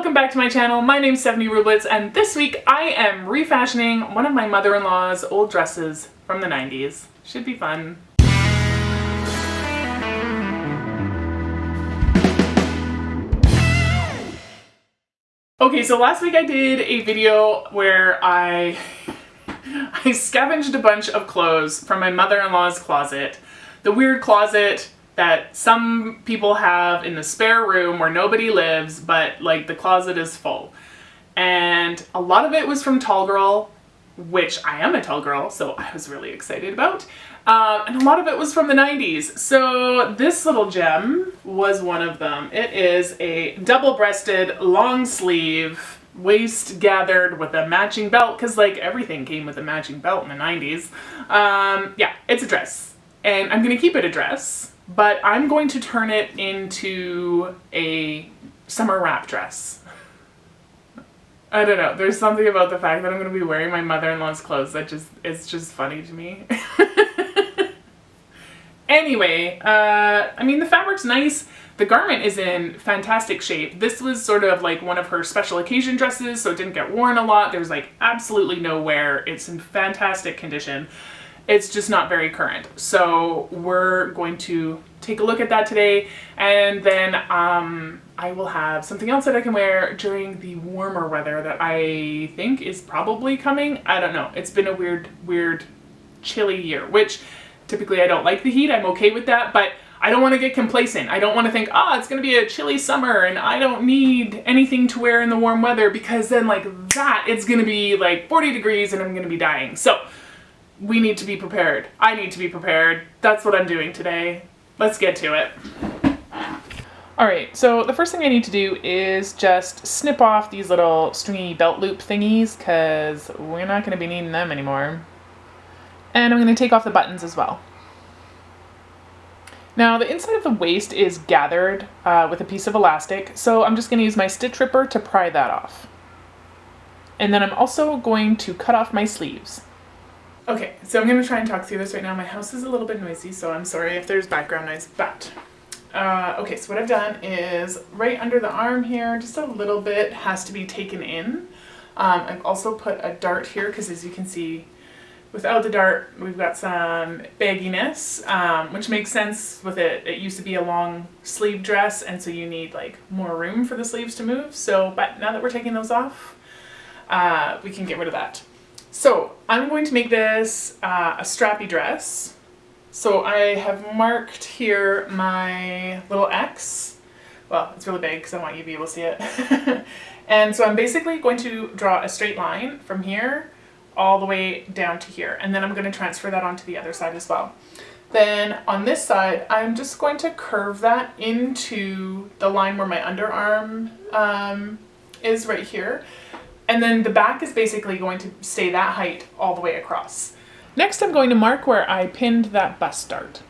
Welcome back to my channel. My name's Stephanie Rubletz, and this week I am refashioning one of my mother-in-law's old dresses from the 90s. Should be fun. Okay, so last week I did a video where I scavenged a bunch of clothes from my mother-in-law's closet. The weird closet that some people have in the spare room where nobody lives, but like the closet is full. And a lot of it was from Tall Girl, which I am a Tall Girl, so I was really excited about. And a lot of it was from the 90s. So this little gem was one of them. It is a double-breasted, long sleeve, waist gathered with a matching belt, because like everything came with a matching belt in the 90s. Yeah, it's a dress. And I'm gonna keep it a dress, but I'm going to turn it into a summer wrap dress. I don't know, there's something about the fact that I'm going to be wearing my mother-in-law's clothes that it's just funny to me. Anyway, I mean, the fabric's nice. The garment is in fantastic shape. This was sort of like one of her special occasion dresses, so it didn't get worn a lot. There's like absolutely no wear. It's in fantastic condition. It's just not very current. So we're going to take a look at that today, and then I will have something else that I can wear during the warmer weather that I think is probably coming. I don't know. It's been a weird chilly year, which typically I don't like the heat. I'm okay with that, but I don't want to get complacent. I don't want to think, it's going to be a chilly summer and I don't need anything to wear in the warm weather, because then like that, it's going to be like 40 degrees and I'm going to be dying. So we need to be prepared. I need to be prepared. That's what I'm doing today. Let's get to it. Alright, so the first thing I need to do is just snip off these little stringy belt loop thingies, because we're not going to be needing them anymore. And I'm going to take off the buttons as well. Now the inside of the waist is gathered with a piece of elastic, so I'm just going to use my stitch ripper to pry that off. And then I'm also going to cut off my sleeves. Okay, so I'm going to try and talk through this right now. My house is a little bit noisy, so I'm sorry if there's background noise, but okay, so what I've done is right under the arm here, just a little bit has to be taken in. I've also put a dart here because, as you can see, without the dart, we've got some bagginess, which makes sense with it. It used to be a long sleeve dress, and so you need like more room for the sleeves to move. So, but now that we're taking those off, we can get rid of that. So I'm going to make this a strappy dress. So I have marked here my little X. Well, it's really big because I want you to be able to see it. And so I'm basically going to draw a straight line from here all the way down to here. And then I'm going to transfer that onto the other side as well. Then on this side, I'm just going to curve that into the line where my underarm is right here. And then the back is basically going to stay that height all the way across. Next, I'm going to mark where I pinned that bust dart.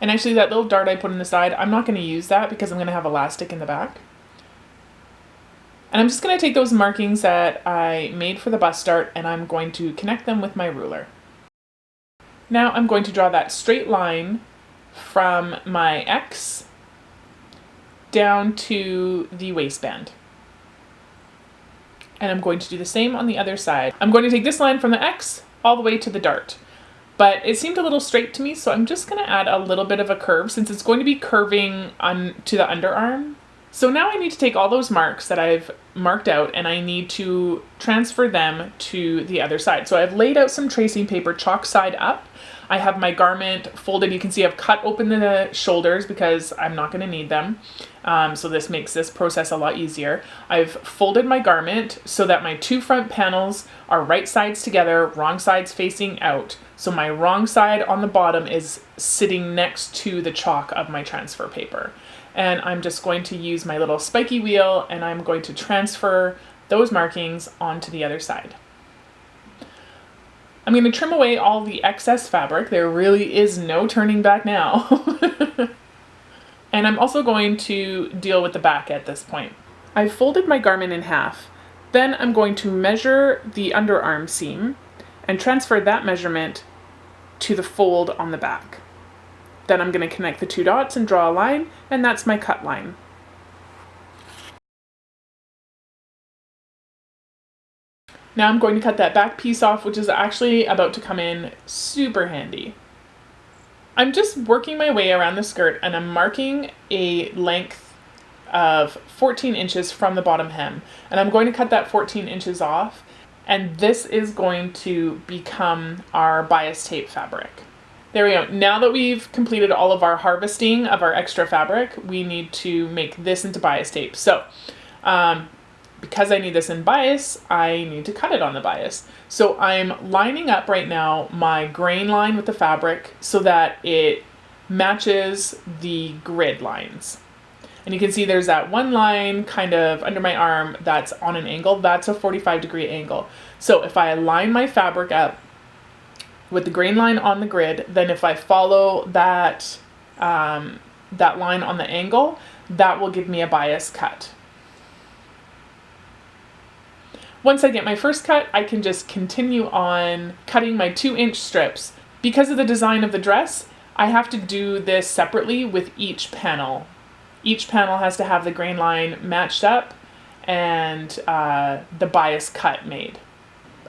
And actually that little dart I put on the side, I'm not going to use that because I'm going to have elastic in the back. And I'm just going to take those markings that I made for the bust dart and I'm going to connect them with my ruler. Now I'm going to draw that straight line from my X down to the waistband. And I'm going to do the same on the other side. I'm going to take this line from the X all the way to the dart. But it seemed a little straight to me, so I'm just going to add a little bit of a curve since it's going to be curving on to the underarm. So now I need to take all those marks that I've marked out and I need to transfer them to the other side. So I've laid out some tracing paper chalk side up. I have my garment folded. You can see I've cut open the shoulders because I'm not going to need them. So this makes this process a lot easier. I've folded my garment so that my two front panels are right sides together, wrong sides facing out. So my wrong side on the bottom is sitting next to the chalk of my transfer paper. And I'm just going to use my little spiky wheel and I'm going to transfer those markings onto the other side. I'm going to trim away all the excess fabric. There really is no turning back now. And I'm also going to deal with the back at this point. I've folded my garment in half. Then I'm going to measure the underarm seam and transfer that measurement to the fold on the back. Then I'm going to connect the 2 dots and draw a line, and that's my cut line. Now I'm going to cut that back piece off, which is actually about to come in super handy. I'm just working my way around the skirt, and I'm marking a length of 14 inches from the bottom hem. And I'm going to cut that 14 inches off, and this is going to become our bias tape fabric. There we go. Now that we've completed all of our harvesting of our extra fabric, we need to make this into bias tape. So, because I need this in bias, I need to cut it on the bias. So I'm lining up right now my grain line with the fabric so that it matches the grid lines. And you can see there's that one line kind of under my arm that's on an angle. That's a 45-degree angle. So if I line my fabric up with the grain line on the grid, then if I follow that, that line on the angle, that will give me a bias cut. Once I get my first cut, I can just continue on cutting my 2-inch strips. Because of the design of the dress, I have to do this separately with each panel. Each panel has to have the grain line matched up and the bias cut made.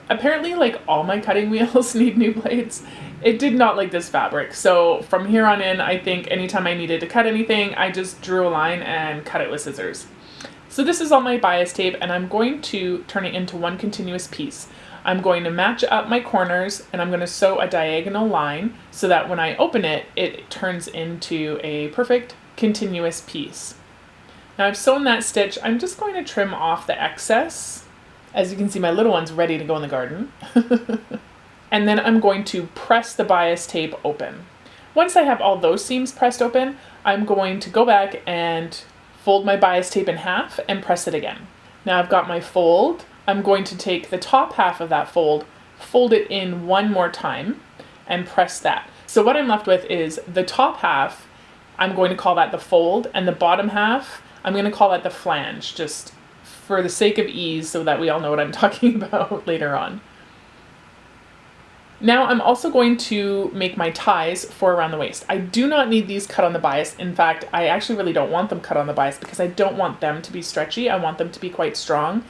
Apparently, like all my cutting wheels need new blades. It did not like this fabric. So from here on in, I think anytime I needed to cut anything, I just drew a line and cut it with scissors. So this is all my bias tape, and I'm going to turn it into one continuous piece. I'm going to match up my corners, and I'm going to sew a diagonal line so that when I open it, it turns into a perfect continuous piece. Now I've sewn that stitch. I'm just going to trim off the excess. As you can see, my little one's ready to go in the garden. And then I'm going to press the bias tape open. Once I have all those seams pressed open, I'm going to go back and fold my bias tape in half and press it again. Now I've got my fold. I'm going to take the top half of that fold, fold it in one more time, and press that. So what I'm left with is the top half, I'm going to call that the fold, and the bottom half, I'm going to call that the flange, just for the sake of ease so that we all know what I'm talking about later on. Now I'm also going to make my ties for around the waist. I do not need these cut on the bias. In fact, I actually really don't want them cut on the bias because I don't want them to be stretchy. I want them to be quite strong.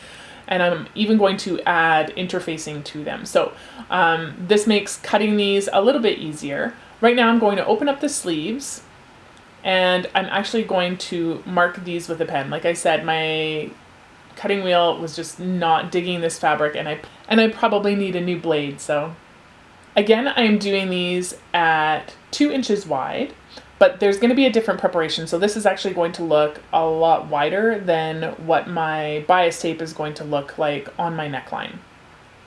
And I'm even going to add interfacing to them. So this makes cutting these a little bit easier. Right now I'm going to open up the sleeves, and I'm actually going to mark these with a pen. Like I said, my cutting wheel was just not digging this fabric, and I probably need a new blade. So again, I am doing these at 2 inches wide, but there's going to be a different preparation. So this is actually going to look a lot wider than what my bias tape is going to look like on my neckline.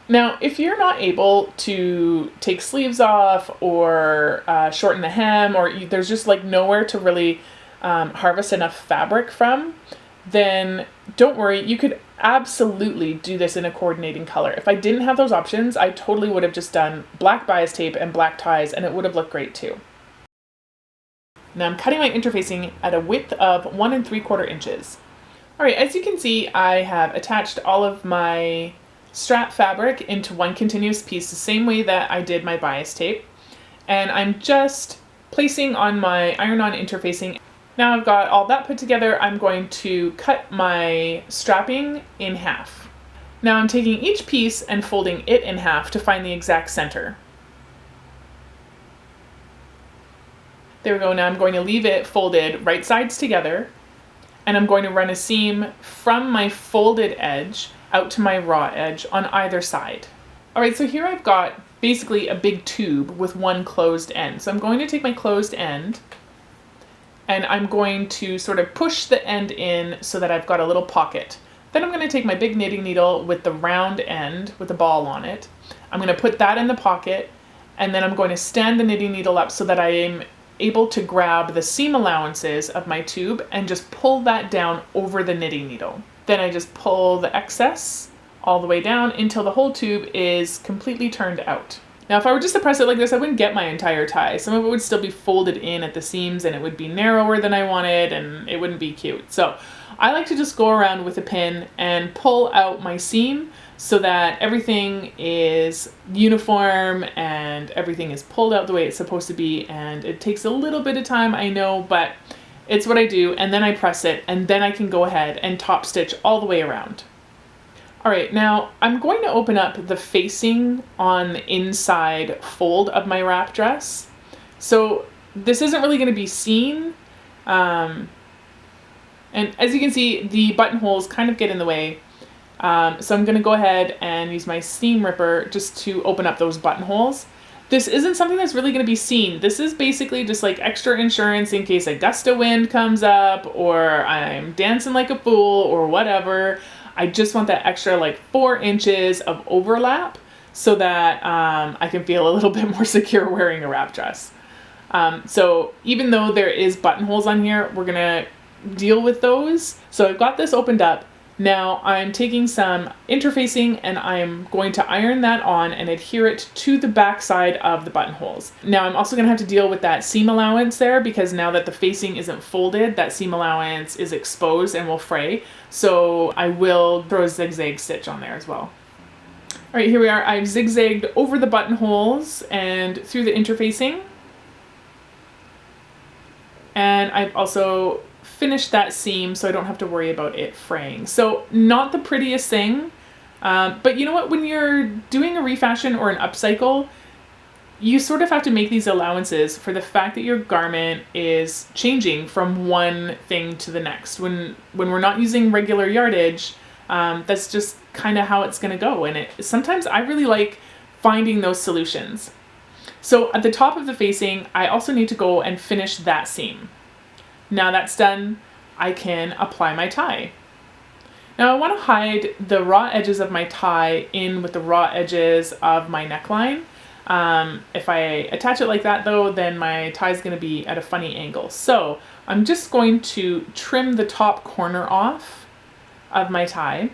Now, if you're not able to take sleeves off or shorten the hem, or there's just like nowhere to really harvest enough fabric from, then don't worry, you could absolutely do this in a coordinating color. If I didn't have those options, I totally would have just done black bias tape and black ties, and it would have looked great too. Now I'm cutting my interfacing at a width of 1 3/4 inches. All right, as you can see, I have attached all of my strap fabric into one continuous piece the same way that I did my bias tape. And I'm just placing on my iron-on interfacing. Now I've got all that put together, I'm going to cut my strapping in half. Now I'm taking each piece and folding it in half to find the exact center. There we go. Now I'm going to leave it folded right sides together, and I'm going to run a seam from my folded edge out to my raw edge on either side. All right, so here I've got basically a big tube with one closed end. So I'm going to take my closed end, and I'm going to sort of push the end in so that I've got a little pocket. Then I'm going to take my big knitting needle with the round end with the ball on it. I'm going to put that in the pocket, and then I'm going to stand the knitting needle up so that I am able to grab the seam allowances of my tube and just pull that down over the knitting needle. Then I just pull the excess all the way down until the whole tube is completely turned out. Now, if I were just to press it like this, I wouldn't get my entire tie. Some of it would still be folded in at the seams and it would be narrower than I wanted and it wouldn't be cute. So I like to just go around with a pin and pull out my seam so that everything is uniform and everything is pulled out the way it's supposed to be. And it takes a little bit of time, I know, but it's what I do. And then I press it and then I can go ahead and top stitch all the way around. All right, now I'm going to open up the facing on the inside fold of my wrap dress. So this isn't really going to be seen. And as you can see, the buttonholes kind of get in the way. So I'm going to go ahead and use my seam ripper just to open up those buttonholes. This isn't something that's really going to be seen. This is basically just like extra insurance in case a gust of wind comes up or I'm dancing like a fool or whatever. I just want that extra like 4 inches of overlap so that I can feel a little bit more secure wearing a wrap dress. So even though there is buttonholes on here, we're gonna deal with those. So I've got this opened up. Now I'm taking some interfacing and I'm going to iron that on and adhere it to the back side of the buttonholes. Now I'm also gonna have to deal with that seam allowance there because now that the facing isn't folded, that seam allowance is exposed and will fray. So I will throw a zigzag stitch on there as well. All right, here we are. I've zigzagged over the buttonholes and through the interfacing. And I've also finished that seam so I don't have to worry about it fraying. So not the prettiest thing, but you know what? When you're doing a refashion or an upcycle, you sort of have to make these allowances for the fact that your garment is changing from one thing to the next. When we're not using regular yardage, that's just kind of how it's going to go. And sometimes I really like finding those solutions. So at the top of the facing, I also need to go and finish that seam. Now that's done, I can apply my tie. Now I want to hide the raw edges of my tie in with the raw edges of my neckline. If I attach it like that though, then my tie is going to be at a funny angle. So I'm just going to trim the top corner off of my tie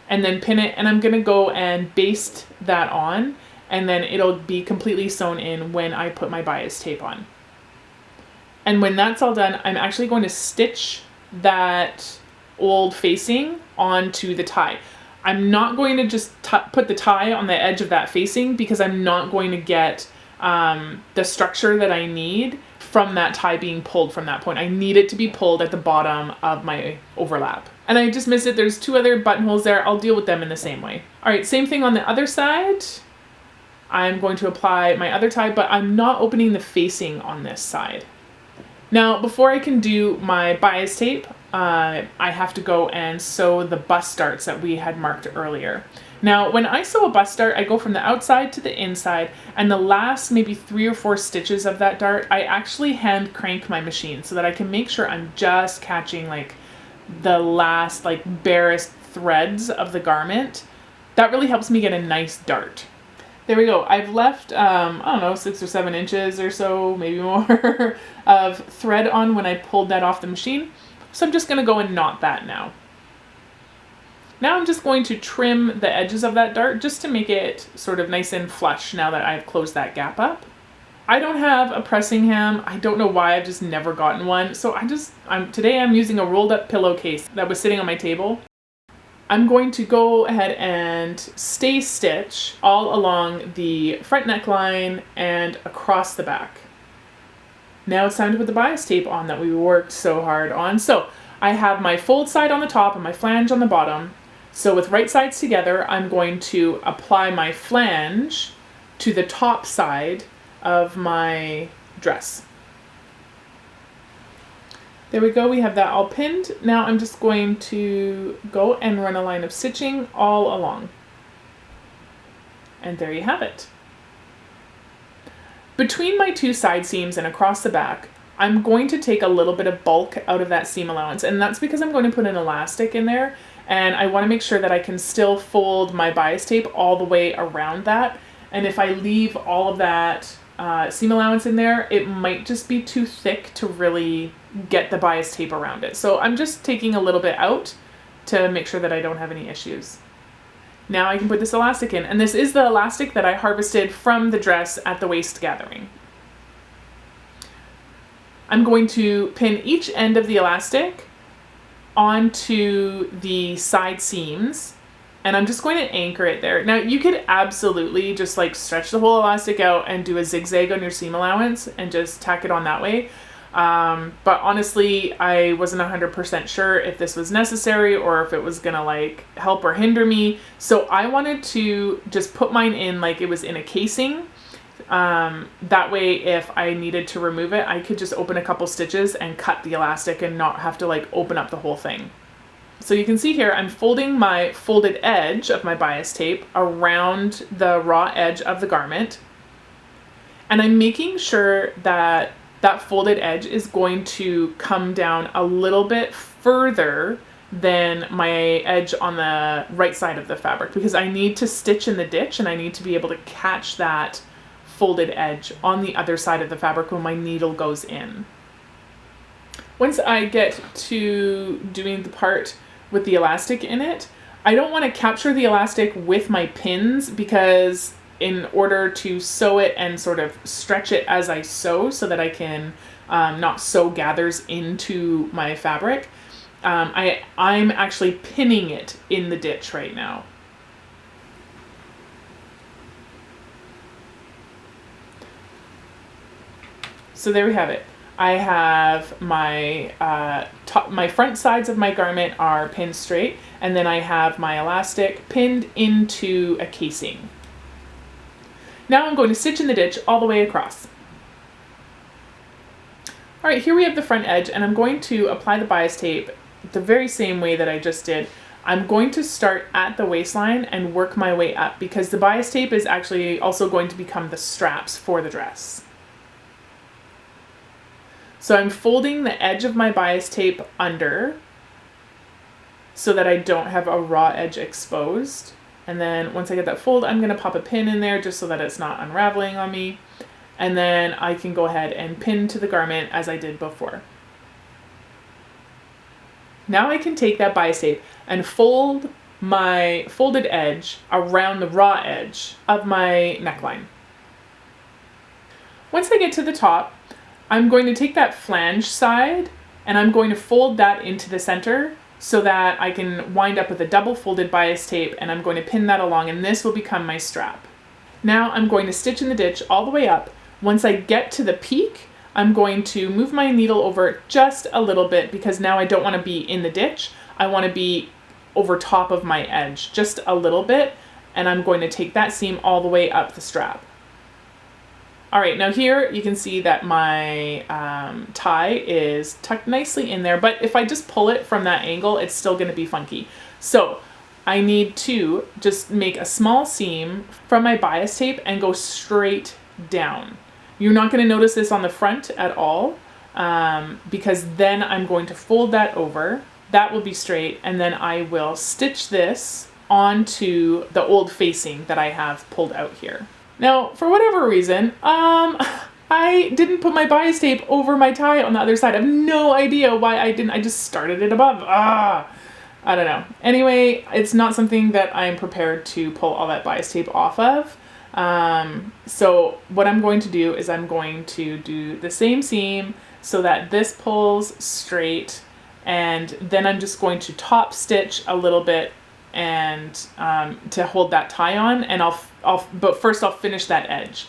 and then pin it, and I'm going to go and baste that on, and then it'll be completely sewn in when I put my bias tape on. And when that's all done, I'm actually going to stitch that old facing onto the tie. I'm not going to just put the tie on the edge of that facing because I'm not going to get the structure that I need from that tie being pulled from that point. I need it to be pulled at the bottom of my overlap. And I just missed it. There's 2 other buttonholes there. I'll deal with them in the same way. All right, same thing on the other side. I'm going to apply my other tie, but I'm not opening the facing on this side. Now, before I can do my bias tape, I have to go and sew the bust darts that we had marked earlier. Now, when I sew a bust dart, I go from the outside to the inside, and the last maybe 3 or 4 stitches of that dart, I actually hand crank my machine so that I can make sure I'm just catching like the last like barest threads of the garment. That really helps me get a nice dart. There we go. I've left, I don't know, 6 or 7 inches or so, maybe more, of thread on when I pulled that off the machine. So I'm just going to go and knot that now. Now I'm just going to trim the edges of that dart just to make it sort of nice and flush now that I've closed that gap up. I don't have a pressing ham. I don't know why, I've just never gotten one. So today I'm using a rolled up pillowcase that was sitting on my table. I'm going to go ahead and stay stitch all along the front neckline and across the back. Now it's time to put the bias tape on that we worked so hard on. So I have my fold side on the top and my flange on the bottom. So with right sides together, I'm going to apply my flange to the top side of my dress. There we go, we have that all pinned. Now I'm just going to go and run a line of stitching all along. And there you have it. Between my 2 side seams and across the back, I'm going to take a little bit of bulk out of that seam allowance, and that's because I'm going to put an elastic in there, and I want to make sure that I can still fold my bias tape all the way around that. And if I leave all of that seam allowance in there, it might just be too thick to really get the bias tape around it. So I'm just taking a little bit out to make sure that I don't have any issues. Now I can put this elastic in, and this is the elastic that I harvested from the dress at the waist gathering. I'm going to pin each end of the elastic onto the side seams, and I'm just going to anchor it there. Now you could absolutely just like stretch the whole elastic out and do a zigzag on your seam allowance and just tack it on that way. But honestly, I wasn't 100% sure if this was necessary or if it was gonna like help or hinder me. So I wanted to just put mine in like it was in a casing. That way, if I needed to remove it, I could just open a couple stitches and cut the elastic and not have to like open up the whole thing. So you can see here, I'm folding my folded edge of my bias tape around the raw edge of the garment. And I'm making sure that that folded edge is going to come down a little bit further than my edge on the right side of the fabric, because I need to stitch in the ditch and I need to be able to catch that folded edge on the other side of the fabric when my needle goes in. Once I get to doing the part with the elastic in it, I don't want to capture the elastic with my pins, because in order to sew it and sort of stretch it as I sew so that I can not sew gathers into my fabric, I'm actually pinning it in the ditch right now. So there we have it. I have my my front sides of my garment are pinned straight, and then I have my elastic pinned into a casing. Now I'm going to stitch in the ditch all the way across. All right, here we have the front edge, and I'm going to apply the bias tape the very same way that I just did. I'm going to start at the waistline and work my way up, because the bias tape is actually also going to become the straps for the dress. So I'm folding the edge of my bias tape under so that I don't have a raw edge exposed. And then once I get that fold, I'm gonna pop a pin in there just so that it's not unraveling on me. And then I can go ahead and pin to the garment as I did before. Now I can take that bias tape and fold my folded edge around the raw edge of my neckline. Once I get to the top, I'm going to take that flange side and I'm going to fold that into the center so that I can wind up with a double folded bias tape, and I'm going to pin that along, and this will become my strap. Now I'm going to stitch in the ditch all the way up. Once I get to the peak, I'm going to move my needle over just a little bit, because now I don't want to be in the ditch. I want to be over top of my edge just a little bit, and I'm going to take that seam all the way up the strap. All right, now here you can see that my tie is tucked nicely in there, but if I just pull it from that angle, it's still gonna be funky. So I need to just make a small seam from my bias tape and go straight down. You're not gonna notice this on the front at all, because then I'm going to fold that over. That will be straight, and then I will stitch this onto the old facing that I have pulled out here. Now, for whatever reason, I didn't put my bias tape over my tie on the other side. I have no idea why I didn't. I just started it above. I don't know. Anyway, it's not something that I'm prepared to pull all that bias tape off of. So what I'm going to do is I'm going to do the same seam so that this pulls straight, and then I'm just going to top stitch a little bit and to hold that tie on, and but first I'll finish that edge.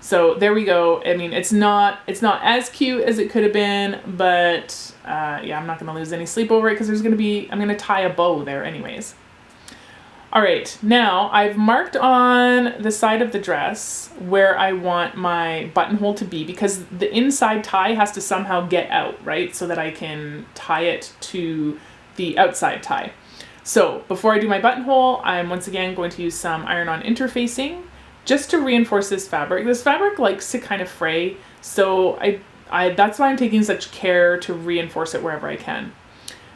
So there we go. I mean, it's not as cute as it could have been, but yeah, I'm not gonna lose any sleep over it, because I'm gonna tie a bow there anyways. All right, now I've marked on the side of the dress where I want my buttonhole to be, because the inside tie has to somehow get out, right? So that I can tie it to the outside tie. So before I do my buttonhole, I'm once again going to use some iron-on interfacing just to reinforce this fabric. This fabric likes to kind of fray, so that's why I'm taking such care to reinforce it wherever I can.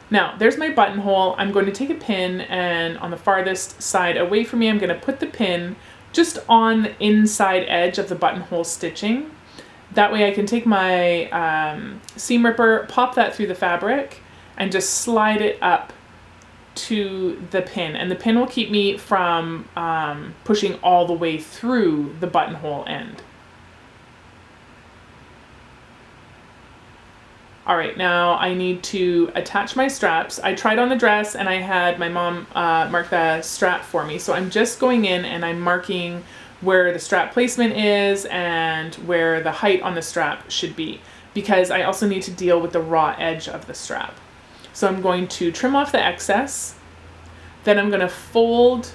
Now, there's my buttonhole. I'm going to take a pin, and on the farthest side away from me, I'm going to put the pin just on the inside edge of the buttonhole stitching. That way I can take my seam ripper, pop that through the fabric, and just slide it up to the pin, and the pin will keep me from pushing all the way through the buttonhole end. All right, now I need to attach my straps. I tried on the dress and I had my mom mark the strap for me. So I'm just going in and I'm marking where the strap placement is and where the height on the strap should be, because I also need to deal with the raw edge of the strap. So I'm going to trim off the excess. Then I'm gonna fold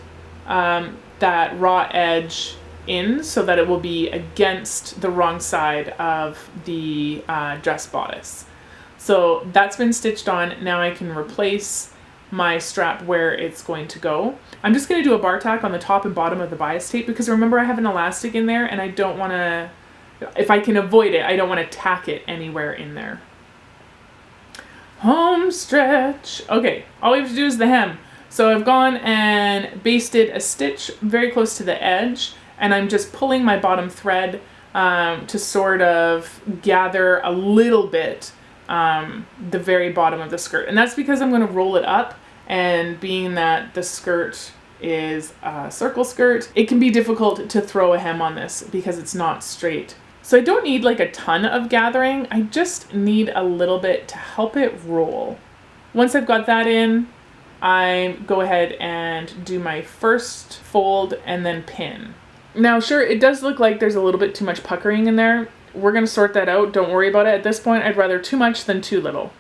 that raw edge in so that it will be against the wrong side of the dress bodice. So that's been stitched on. Now I can replace my strap where it's going to go. I'm just going to do a bar tack on the top and bottom of the bias tape, because remember I have an elastic in there and I don't want to, if I can avoid it, I don't want to tack it anywhere in there. Home stretch. Okay, all we have to do is the hem. So I've gone and basted a stitch very close to the edge, and I'm just pulling my bottom thread to sort of gather a little bit the very bottom of the skirt. And that's because I'm going to roll it up, and being that the skirt is a circle skirt, it can be difficult to throw a hem on this because it's not straight. So I don't need like a ton of gathering, I just need a little bit to help it roll. Once I've got that in, I go ahead and do my first fold and then pin. Now sure, it does look like there's a little bit too much puckering in there. We're going to sort that out, don't worry about it at this point. I'd rather too much than too little.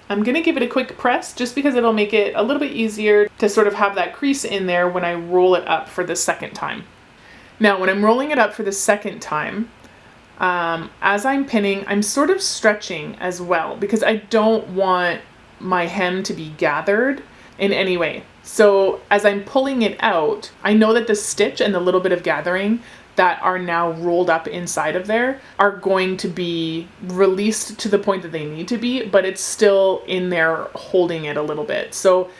I'm going to give it a quick press just because it'll make it a little bit easier to sort of have that crease in there when I roll it up for the second time. Now when I'm rolling it up for the second time, as I'm pinning, I'm sort of stretching as well because I don't want my hem to be gathered in any way. So as I'm pulling it out, I know that the stitch and the little bit of gathering that are now rolled up inside of there are going to be released to the point that they need to be, but it's still in there holding it a little bit. So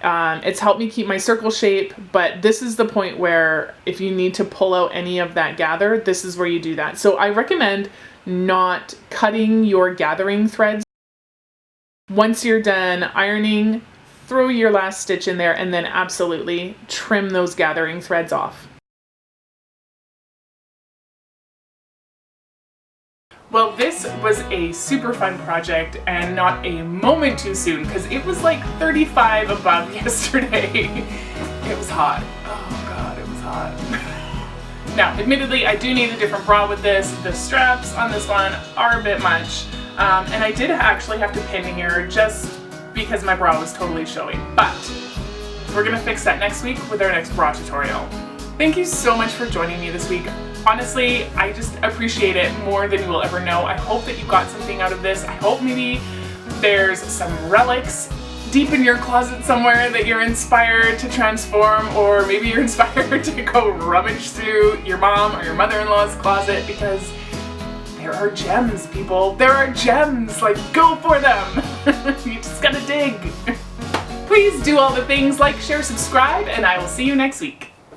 it's helped me keep my circle shape, but this is the point where if you need to pull out any of that gather, this is where you do that. So I recommend not cutting your gathering threads. Once you're done ironing, throw your last stitch in there and then absolutely trim those gathering threads off. Well, this was a super fun project and not a moment too soon because it was like 35 above yesterday. It was hot. Oh God, it was hot. Now, admittedly, I do need a different bra with this. The straps on this one are a bit much. And I did actually have to pin here just because my bra was totally showing. But we're gonna fix that next week with our next bra tutorial. Thank you so much for joining me this week. Honestly, I just appreciate it more than you will ever know. I hope that you got something out of this. I hope maybe there's some relics deep in your closet somewhere that you're inspired to transform, or maybe you're inspired to go rummage through your mom or your mother-in-law's closet, because there are gems, people. There are gems, like go for them. You just gotta dig. Please do all the things, like, share, subscribe, and I will see you next week.